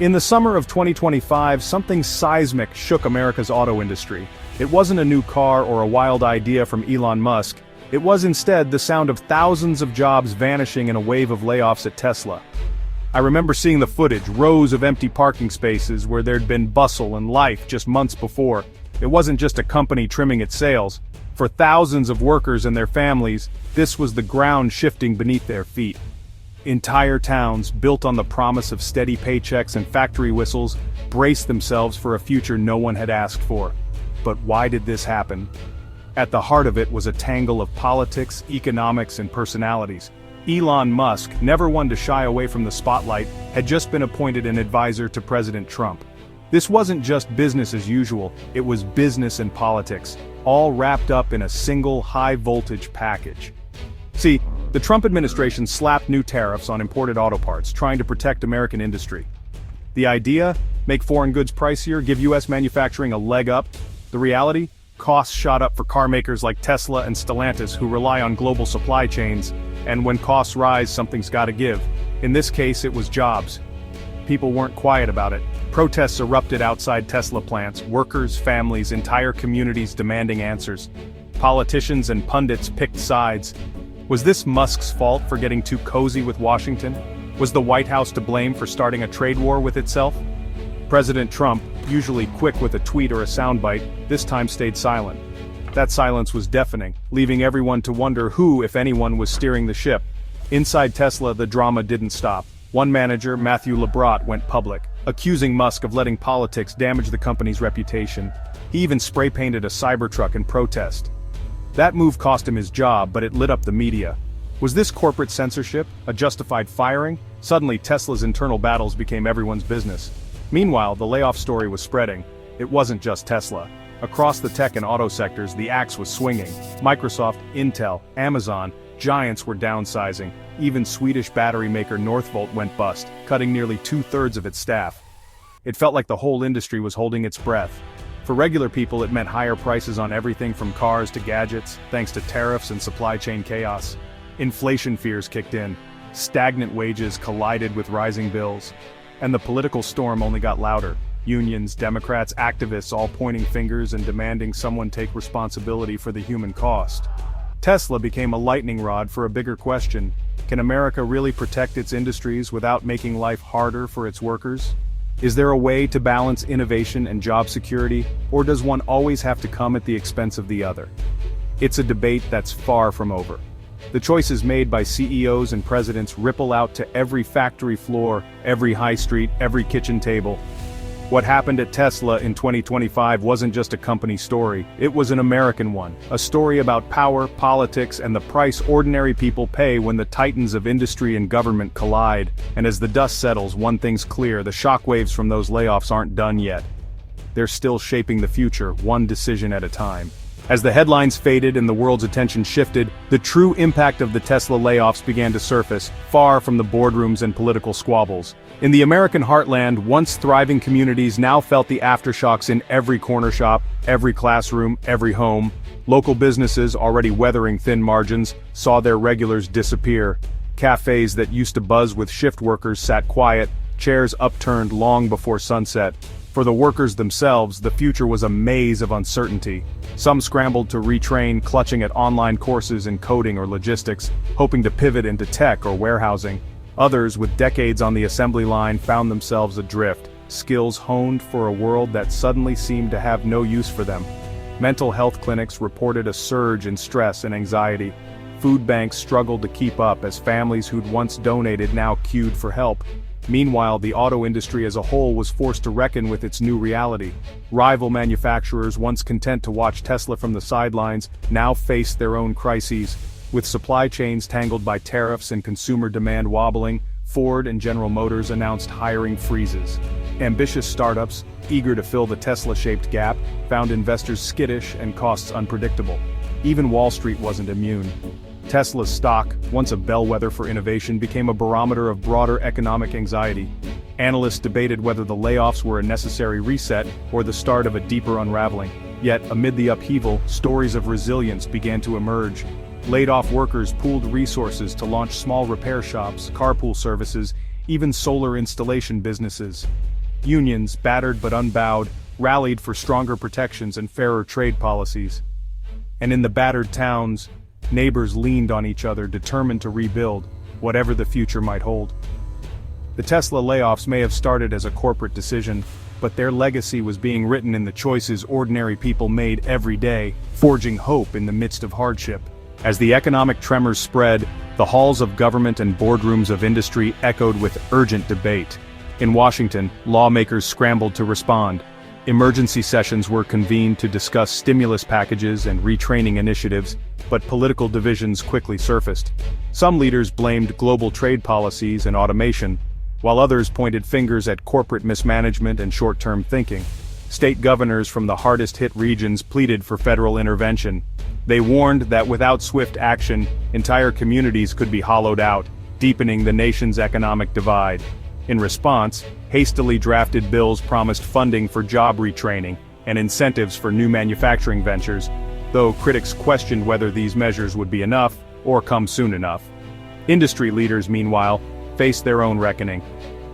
In the summer of 2025, something seismic shook America's auto industry. It wasn't a new car or a wild idea from Elon Musk. It was instead the sound of thousands of jobs vanishing in a wave of layoffs at Tesla. I remember seeing the footage, rows of empty parking spaces where there'd been bustle and life just months before. It wasn't just a company trimming its sails. For thousands of workers and their families, this was the ground shifting beneath their feet. Entire towns, built on the promise of steady paychecks and factory whistles, braced themselves for a future no one had asked for. But why did this happen? At the heart of it was a tangle of politics, economics, and personalities. Elon Musk, never one to shy away from the spotlight, had just been appointed an advisor to President Trump. This wasn't just business as usual, it was business and politics, all wrapped up in a single high-voltage package. See, the Trump administration slapped new tariffs on imported auto parts, trying to protect American industry. The idea? Make foreign goods pricier, give US manufacturing a leg up. The reality? Costs shot up for car makers like Tesla and Stellantis who rely on global supply chains, and when costs rise, something's gotta give. In this case, it was jobs. People weren't quiet about it. Protests erupted outside Tesla plants, workers, families, entire communities demanding answers. Politicians and pundits picked sides. Was this Musk's fault for getting too cozy with Washington? Was the White House to blame for starting a trade war with itself? President Trump, usually quick with a tweet or a soundbite, this time stayed silent. That silence was deafening, leaving everyone to wonder who, if anyone, was steering the ship. Inside Tesla, the drama didn't stop. One manager, Matthew Labrat, went public, accusing Musk of letting politics damage the company's reputation. He even spray-painted a Cybertruck in protest. That move cost him his job, but it lit up the media. Was this corporate censorship, a justified firing? Suddenly, Tesla's internal battles became everyone's business. Meanwhile, the layoff story was spreading. It wasn't just Tesla. Across the tech and auto sectors, the axe was swinging. Microsoft, Intel, Amazon, giants were downsizing. Even Swedish battery maker Northvolt went bust, cutting nearly 2/3 of its staff. It felt like the whole industry was holding its breath. For regular people, it meant higher prices on everything from cars to gadgets, thanks to tariffs and supply chain chaos. Inflation fears kicked in. Stagnant wages collided with rising bills. And the political storm only got louder. Unions, Democrats, activists all pointing fingers and demanding someone take responsibility for the human cost. Tesla became a lightning rod for a bigger question. Can America really protect its industries without making life harder for its workers? Is there a way to balance innovation and job security, or does one always have to come at the expense of the other? It's a debate that's far from over. The choices made by CEOs and presidents ripple out to every factory floor, every high street, every kitchen table. What happened at Tesla in 2025 wasn't just a company story, it was an American one. A story about power, politics, and the price ordinary people pay when the titans of industry and government collide. And as the dust settles, one thing's clear: the shockwaves from those layoffs aren't done yet. They're still shaping the future, one decision at a time. As the headlines faded and the world's attention shifted, the true impact of the Tesla layoffs began to surface, far from the boardrooms and political squabbles. In the American heartland, once thriving communities now felt the aftershocks in every corner shop, every classroom, every home. Local businesses, already weathering thin margins, saw their regulars disappear. Cafes that used to buzz with shift workers sat quiet, chairs upturned long before sunset. For the workers themselves, the future was a maze of uncertainty. Some scrambled to retrain, clutching at online courses in coding or logistics, hoping to pivot into tech or warehousing. Others, with decades on the assembly line, found themselves adrift, skills honed for a world that suddenly seemed to have no use for them. Mental health clinics reported a surge in stress and anxiety. Food banks struggled to keep up as families who'd once donated now queued for help. Meanwhile, the auto industry as a whole was forced to reckon with its new reality. Rival manufacturers, once content to watch Tesla from the sidelines, now faced their own crises. With supply chains tangled by tariffs and consumer demand wobbling, Ford and General Motors announced hiring freezes. Ambitious startups, eager to fill the Tesla-shaped gap, found investors skittish and costs unpredictable. Even Wall Street wasn't immune. Tesla's stock, once a bellwether for innovation, became a barometer of broader economic anxiety. Analysts debated whether the layoffs were a necessary reset or the start of a deeper unraveling. Yet, amid the upheaval, stories of resilience began to emerge. Laid-off workers pooled resources to launch small repair shops, carpool services, even solar installation businesses. Unions, battered but unbowed, rallied for stronger protections and fairer trade policies. And in the battered towns, neighbors leaned on each other, determined to rebuild, whatever the future might hold. The Tesla layoffs may have started as a corporate decision, but their legacy was being written in the choices ordinary people made every day, forging hope in the midst of hardship. As the economic tremors spread, the halls of government and boardrooms of industry echoed with urgent debate. In Washington, lawmakers scrambled to respond. Emergency sessions were convened to discuss stimulus packages and retraining initiatives, but political divisions quickly surfaced. Some leaders blamed global trade policies and automation, while others pointed fingers at corporate mismanagement and short-term thinking. State governors from the hardest-hit regions pleaded for federal intervention. They warned that without swift action, entire communities could be hollowed out, deepening the nation's economic divide. In response, hastily drafted bills promised funding for job retraining and incentives for new manufacturing ventures, though critics questioned whether these measures would be enough or come soon enough. Industry leaders, meanwhile, faced their own reckoning.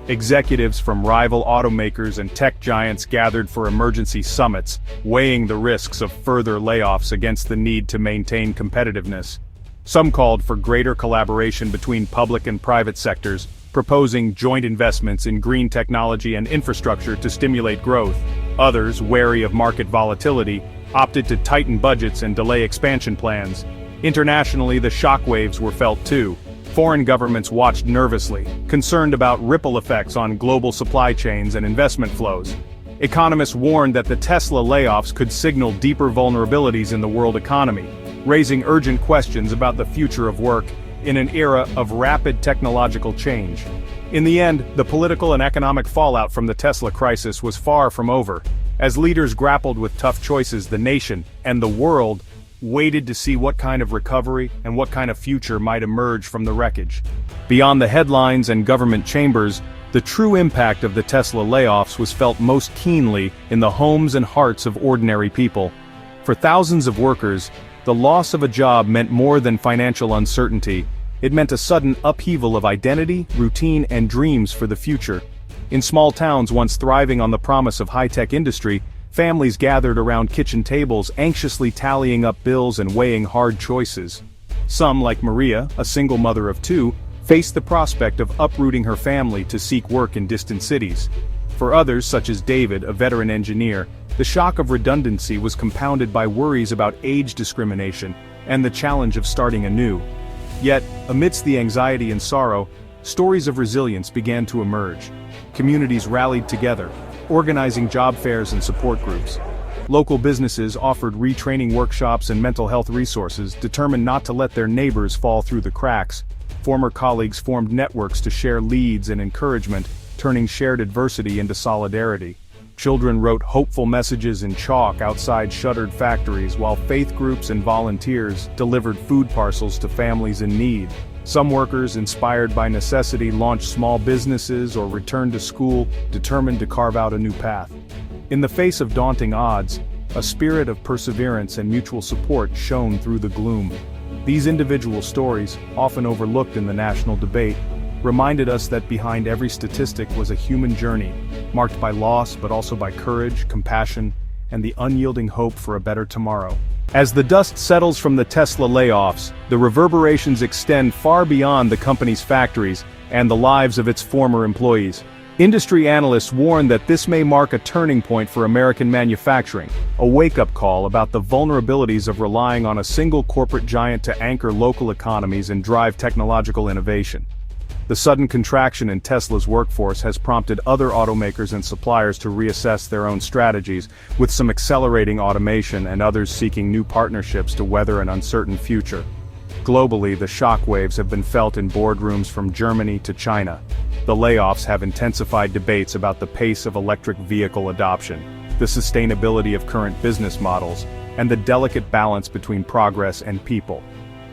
Executives from rival automakers and tech giants gathered for emergency summits, weighing the risks of further layoffs against the need to maintain competitiveness. Some called for greater collaboration between public and private sectors, proposing joint investments in green technology and infrastructure to stimulate growth. Others, wary of market volatility, opted to tighten budgets and delay expansion plans. Internationally, the shockwaves were felt too. Foreign governments watched nervously, concerned about ripple effects on global supply chains and investment flows. Economists warned that the Tesla layoffs could signal deeper vulnerabilities in the world economy, raising urgent questions about the future of work in an era of rapid technological change. In the end, the political and economic fallout from the Tesla crisis was far from over. As leaders grappled with tough choices, the nation and the world waited to see what kind of recovery and what kind of future might emerge from the wreckage. Beyond the headlines and government chambers, the true impact of the Tesla layoffs was felt most keenly in the homes and hearts of ordinary people. For thousands of workers, the loss of a job meant more than financial uncertainty. It meant a sudden upheaval of identity, routine, and dreams for the future. In small towns once thriving on the promise of high-tech industry, families gathered around kitchen tables, anxiously tallying up bills and weighing hard choices. Some, like Maria, a single mother of two, faced the prospect of uprooting her family to seek work in distant cities. For others, such as David, a veteran engineer, the shock of redundancy was compounded by worries about age discrimination and the challenge of starting anew. Yet, amidst the anxiety and sorrow, stories of resilience began to emerge. Communities rallied together, organizing job fairs and support groups. Local businesses offered retraining workshops and mental health resources, determined not to let their neighbors fall through the cracks. Former colleagues formed networks to share leads and encouragement, turning shared adversity into solidarity. Children wrote hopeful messages in chalk outside shuttered factories, while faith groups and volunteers delivered food parcels to families in need. Some workers, inspired by necessity, launched small businesses or returned to school, determined to carve out a new path. In the face of daunting odds, a spirit of perseverance and mutual support shone through the gloom. These individual stories, often overlooked in the national debate, reminded us that behind every statistic was a human journey, marked by loss but also by courage, compassion, and the unyielding hope for a better tomorrow. As the dust settles from the Tesla layoffs, the reverberations extend far beyond the company's factories and the lives of its former employees. Industry analysts warn that this may mark a turning point for American manufacturing, a wake-up call about the vulnerabilities of relying on a single corporate giant to anchor local economies and drive technological innovation. The sudden contraction in Tesla's workforce has prompted other automakers and suppliers to reassess their own strategies, with some accelerating automation and others seeking new partnerships to weather an uncertain future. Globally, the shockwaves have been felt in boardrooms from Germany to China. The layoffs have intensified debates about the pace of electric vehicle adoption, the sustainability of current business models, and the delicate balance between progress and people.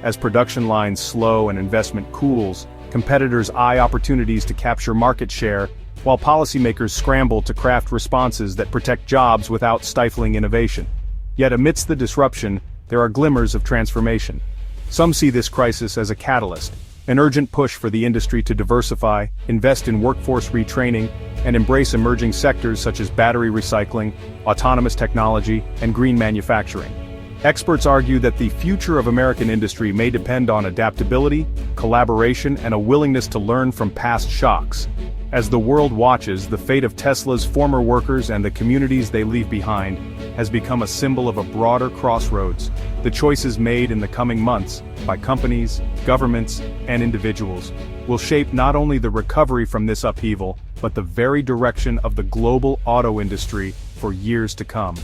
As production lines slow and investment cools, competitors eye opportunities to capture market share, while policymakers scramble to craft responses that protect jobs without stifling innovation. Yet amidst the disruption, there are glimmers of transformation. Some see this crisis as a catalyst, An urgent push for the industry to diversify, invest in workforce retraining, and embrace emerging sectors such as battery recycling, autonomous technology, and green manufacturing. Experts argue that the future of American industry may depend on adaptability, collaboration, and a willingness to learn from past shocks. As the world watches, the fate of Tesla's former workers and the communities they leave behind has become a symbol of a broader crossroads. The choices made in the coming months, by companies, governments, and individuals, will shape not only the recovery from this upheaval, but the very direction of the global auto industry for years to come.